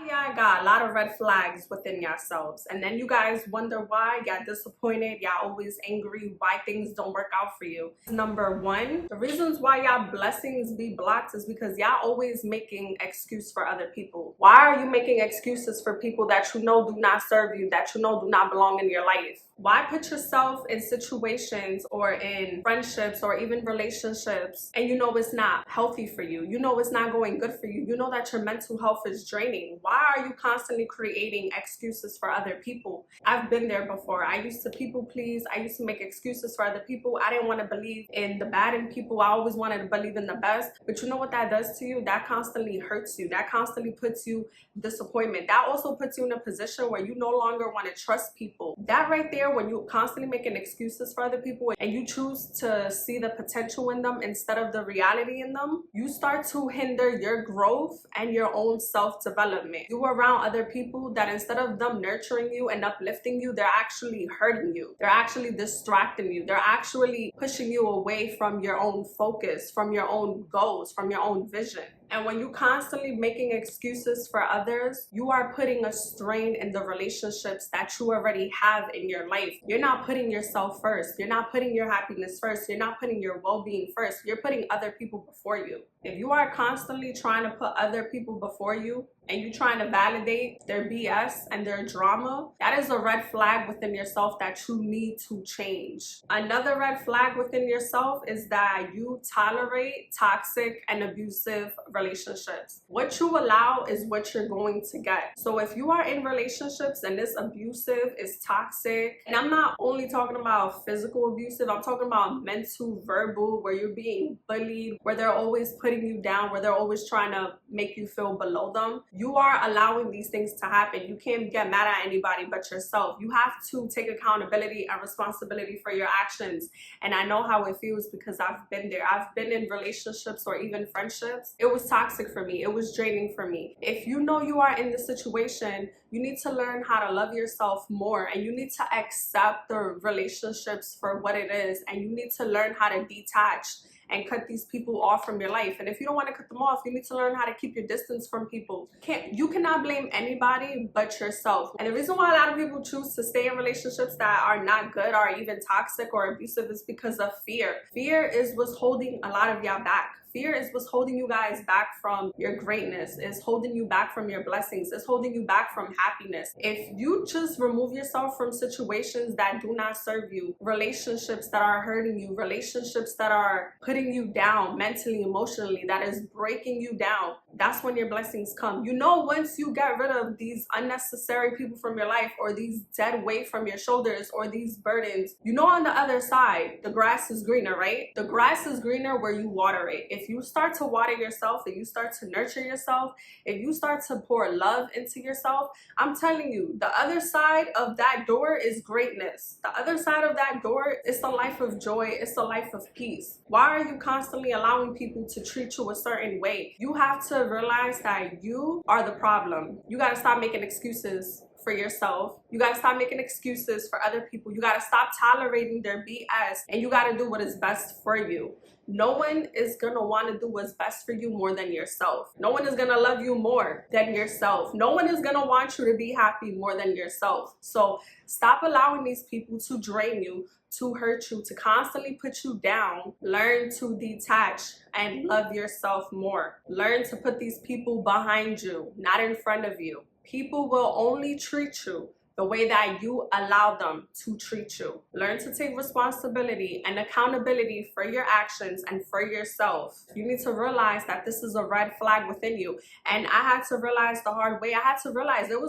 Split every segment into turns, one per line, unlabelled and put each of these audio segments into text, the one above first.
of y'all got a lot of red flags within yourselves, and then you guys wonder why y'all disappointed, y'all always angry, why things don't work out for you. Number one, the reasons why y'all blessings be blocked is because y'all always making excuse for other people. Why are you making excuses for people that you know do not serve you, that you know do not belong in your life? Why put yourself in situations or in friendships or even relationships and you know it's not healthy for you, you know it's not going good for you, you know that your mental health is draining? Why are you constantly creating excuses for other people? I've been there before. I used to people please. I used to make excuses for other people. I didn't want to believe in the bad in people. I always wanted to believe in the best. But you know what that does to you? That constantly hurts you. That constantly puts you disappointment. That also puts you in a position where you no longer want to trust people. That right there, when you constantly making excuses for other people and you choose to see the potential in them instead of the reality in them, you start to hinder your growth and your own self-development. You are around other people that instead of them nurturing you and uplifting you, they're actually hurting you. They're actually distracting you. They're actually pushing you away from your own focus, from your own goals, from your own vision. And when you constantly making excuses for others, you are putting a strain in the relationships that you already have in your life. You're not putting yourself first. You're not putting your happiness first. You're not putting your well-being first. You're putting other people before you. If you are constantly trying to put other people before you and you trying to validate their BS and their drama, that is a red flag within yourself that you need to change. Another red flag within yourself is that you tolerate toxic and abusive relationships. What you allow is what you're going to get. So if you are in relationships and this abusive is toxic, and I'm not only talking about physical abusive, I'm talking about mental, verbal, where you're being bullied, where they're always putting you down, where they're always trying to make you feel below them. You are allowing these things to happen. You can't get mad at anybody but yourself. You have to take accountability and responsibility for your actions. And I know how it feels because I've been there. I've been in relationships or even friendships. It was toxic for me. It was draining for me. If you know you are in this situation, you need to learn how to love yourself more, and you need to accept the relationships for what it is, and you need to learn how to detach and cut these people off from your life. And if you don't want to cut them off, you need to learn how to keep your distance from people. You cannot blame anybody but yourself. And the reason why a lot of people choose to stay in relationships that are not good or even toxic or abusive is because of fear. Fear is what's holding a lot of y'all back. Fear is what's holding you guys back from your greatness. It's holding you back from your blessings. It's holding you back from happiness. If you just remove yourself from situations that do not serve you, relationships that are hurting you, relationships that are putting you down mentally, emotionally, that is breaking you down, that's when your blessings come. You know, once you get rid of these unnecessary people from your life, or these dead weight from your shoulders, or these burdens, you know on the other side, the grass is greener, right? The grass is greener where you water it. If you start to water yourself, if you start to nurture yourself, if you start to pour love into yourself, I'm telling you, the other side of that door is greatness. The other side of that door is a life of joy. It's a life of peace. Why are you constantly allowing people to treat you a certain way? You have to realize that you are the problem. You got to stop making excuses for yourself. You got to stop making excuses for other people. You got to stop tolerating their BS, and you got to do what is best for you. No one is gonna want to do what's best for you more than yourself. No one is gonna love you more than yourself. No one is gonna want you to be happy more than yourself. So stop allowing these people to drain you, to hurt you, to constantly put you down. Learn to detach and love yourself more. Learn to put these people behind you, not in front of you. People will only treat you the way that you allow them to treat you. Learn to take responsibility and accountability for your actions and for yourself. You need to realize that this is a red flag within you. And I had to realize the hard way. I had to realize there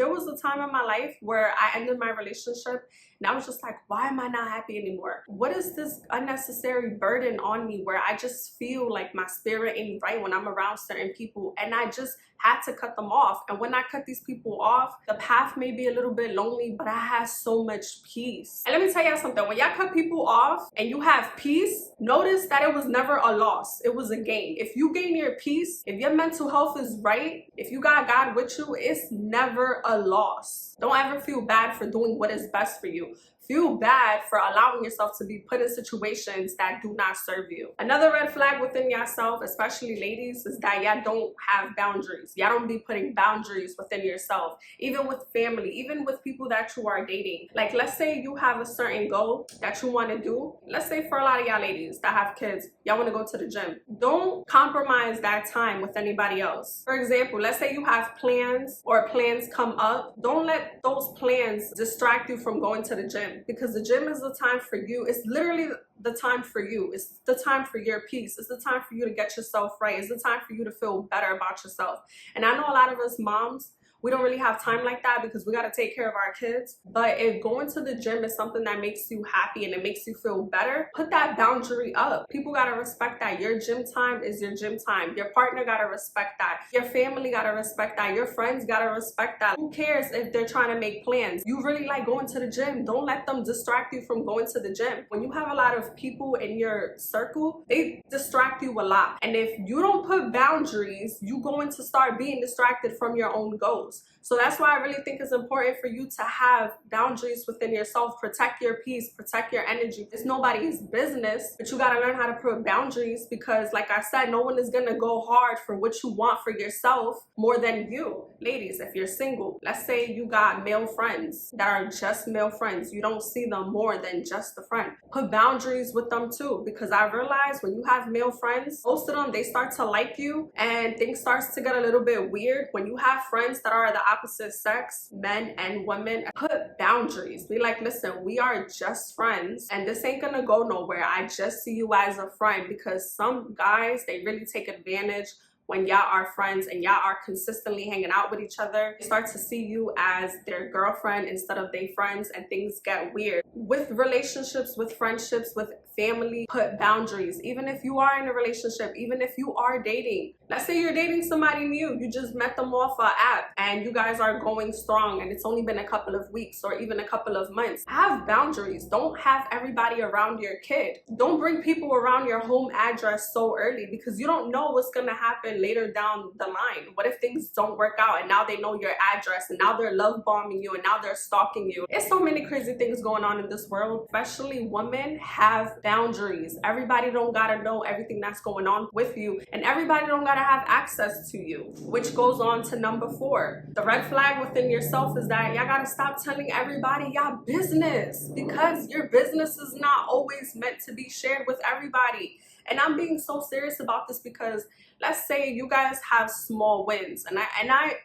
was a time in my life where I ended my relationship and I was just like, why am I not happy anymore? What is this unnecessary burden on me where I just feel like my spirit ain't right when I'm around certain people? And I just had to cut them off. And when I cut these people off, the path may be a little bit lonely, but I have so much peace. And let me tell y'all something. When y'all cut people off and you have peace, notice that it was never a loss. It was a gain. If you gain your peace, if your mental health is right, if you got God with you, it's never a loss. Don't ever feel bad for doing what is best for you. feel bad for allowing yourself to be put in situations that do not serve you. Another red flag within yourself, especially ladies, is that y'all don't have boundaries. Y'all don't be putting boundaries within yourself, even with family, even with people that you are dating. Like, let's say you have a certain goal that you want to do. Let's say for a lot of y'all ladies that have kids, y'all want to go to the gym. Don't compromise that time with anybody else. For example, let's say you have plans or plans come up. Don't let those plans distract you from going to the gym, because the gym is the time for you. It's literally the time for you. It's the time for your peace. It's the time for you to get yourself right. It's the time for you to feel better about yourself. And I know a lot of us moms, we don't really have time like that because we got to take care of our kids. But if going to the gym is something that makes you happy and it makes you feel better, put that boundary up. People got to respect that. Your gym time is your gym time. Your partner got to respect that. Your family got to respect that. Your friends got to respect that. Who cares if they're trying to make plans? You really like going to the gym. Don't let them distract you from going to the gym. When you have a lot of people in your circle, they distract you a lot. And if you don't put boundaries, you're going to start being distracted from your own goals. So that's why I really think it's important for you to have boundaries within yourself. Protect your peace, protect your energy. It's nobody's business, but you got to learn how to put boundaries, because like I said, no one is going to go hard for what you want for yourself more than you. Ladies, if you're single, let's say you got male friends that are just male friends. You don't see them more than just a friend. Put boundaries with them too, because I realized when you have male friends, most of them, they start to like you and things starts to get a little bit weird. When you have friends that are the opposite sex, men and women, put boundaries. Be like, listen, we are just friends and this ain't gonna go nowhere. I just see you as a friend, because some guys, they really take advantage when y'all are friends and y'all are consistently hanging out with each other. They start to see you as their girlfriend instead of their friends, and things get weird. With relationships, with friendships, with family, put boundaries. Even if you are in a relationship, even if you are dating. Let's say you're dating somebody new, you just met them off an app and you guys are going strong and it's only been a couple of weeks or even a couple of months. Have boundaries. Don't have everybody around your kid. Don't bring people around your home address so early, because you don't know what's gonna happen later down the line. What if things don't work out and now they know your address and now they're love bombing you and now they're stalking you? There's so many crazy things going on in this world. Especially women, have boundaries. Everybody don't gotta know everything that's going on with you, and everybody don't gotta have access to you, which goes on to number 4. The red flag within yourself is that y'all gotta stop telling everybody y'all business, because your business is not always meant to be shared with everybody. And I'm being so serious about this because let's say you guys have small wins, and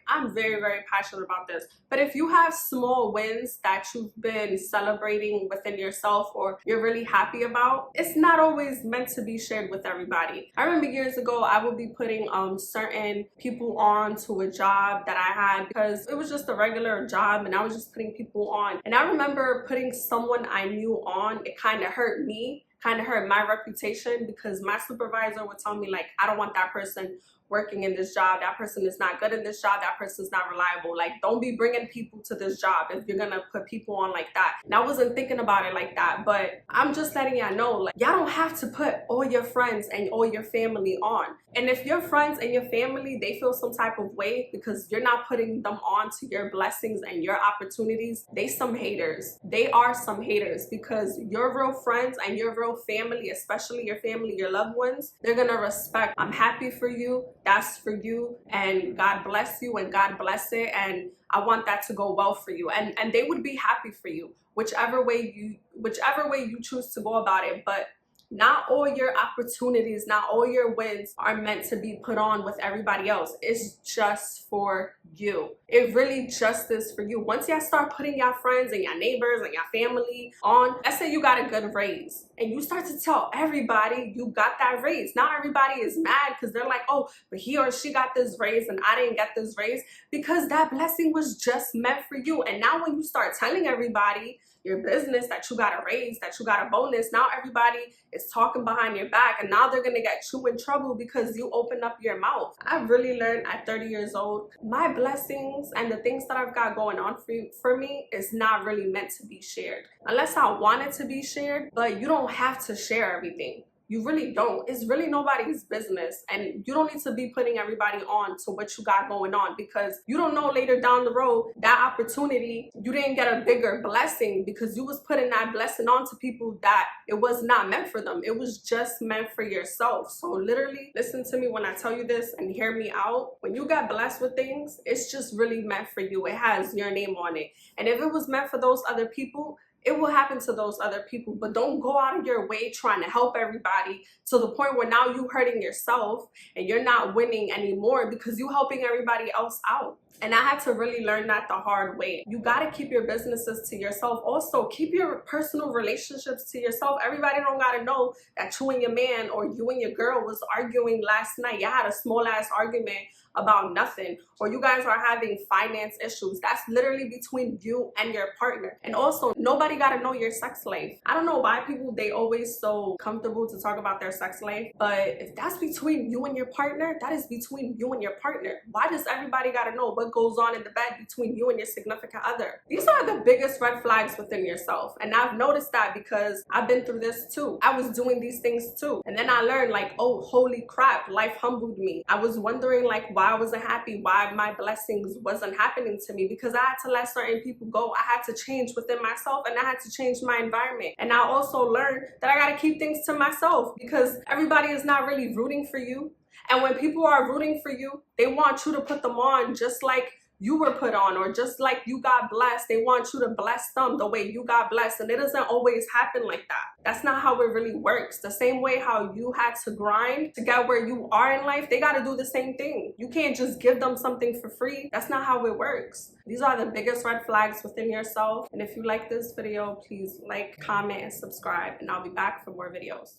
I'm very, very passionate about this. But if you have small wins that you've been celebrating within yourself or you're really happy about, it's not always meant to be shared with everybody. I remember years ago, I would be putting certain people on to a job that I had because it was just a regular job and I was just putting people on. And I remember putting someone I knew on, it kind of hurt me, kind of hurt my reputation, because my supervisor would tell me, like, I don't want that person working in this job. That person is not good in this job. That person's not reliable. Like, don't be bringing people to this job if you're gonna put people on like that. And I wasn't thinking about it like that, but I'm just letting y'all know, like, y'all don't have to put all your friends and all your family on. And if your friends and your family, they feel some type of way because you're not putting them on to your blessings and your opportunities, they some haters. They are some haters, because your real friends and your real family, especially your family, your loved ones, they're gonna respect, I'm happy for you, that's for you, and God bless you and God bless it, and I want that to go well for you. And they would be happy for you, whichever way you choose to go about it. But not all your opportunities, not all your wins are meant to be put on with everybody else. It's just for you. It really just is for you. Once y'all start putting your friends and your neighbors and your family on, let's say you got a good raise and you start to tell everybody you got that raise. Now everybody is mad because they're like, oh, but he or she got this raise and I didn't get this raise, because that blessing was just meant for you. And now when you start telling everybody your business that you got a raise, that you got a bonus, now everybody is talking behind your back, and now they're gonna get you in trouble because you open up your mouth. I've really learned at 30 years old, my blessings and the things that I've got going on for me is not really meant to be shared. Unless I want it to be shared, but you don't have to share everything. You really don't. It's really nobody's business. And you don't need to be putting everybody on to what you got going on, because you don't know later down the road that opportunity, you didn't get a bigger blessing because you was putting that blessing on to people that it was not meant for them. It was just meant for yourself. So literally listen to me when I tell you this and hear me out. When you got blessed with things, it's just really meant for you. It has your name on it. And if it was meant for those other people, it will happen to those other people. But don't go out of your way trying to help everybody to the point where now you hurting yourself and you're not winning anymore because you helping everybody else out. And I had to really learn that the hard way. You gotta keep your businesses to yourself. Also, keep your personal relationships to yourself. Everybody don't gotta know that you and your man or you and your girl was arguing last night. Y'all had a small ass argument about nothing, or you guys are having finance issues. That's literally between you and your partner. And also, nobody gotta know your sex life. I don't know why people, they always so comfortable to talk about their sex life, but if that's between you and your partner, that is between you and your partner. Why does everybody gotta know what goes on in the bed between you and your significant other? These are the biggest red flags within yourself. And I've noticed that because I've been through this too. I was doing these things too. And then I learned like, oh, holy crap, life humbled me. I was wondering like why I wasn't happy, why my blessings wasn't happening to me, because I had to let certain people go. I had to change within myself and I had to change my environment. And I also learned that I gotta keep things to myself because everybody is not really rooting for you. And when people are rooting for you, they want you to put them on just like you were put on, or just like you got blessed. They want you to bless them the way you got blessed. And it doesn't always happen like that. That's not how it really works. The same way how you had to grind to get where you are in life, they got to do the same thing. You can't just give them something for free. That's not how it works. These are the biggest red flags within yourself. And if you like this video, please like, comment, and subscribe. And I'll be back for more videos.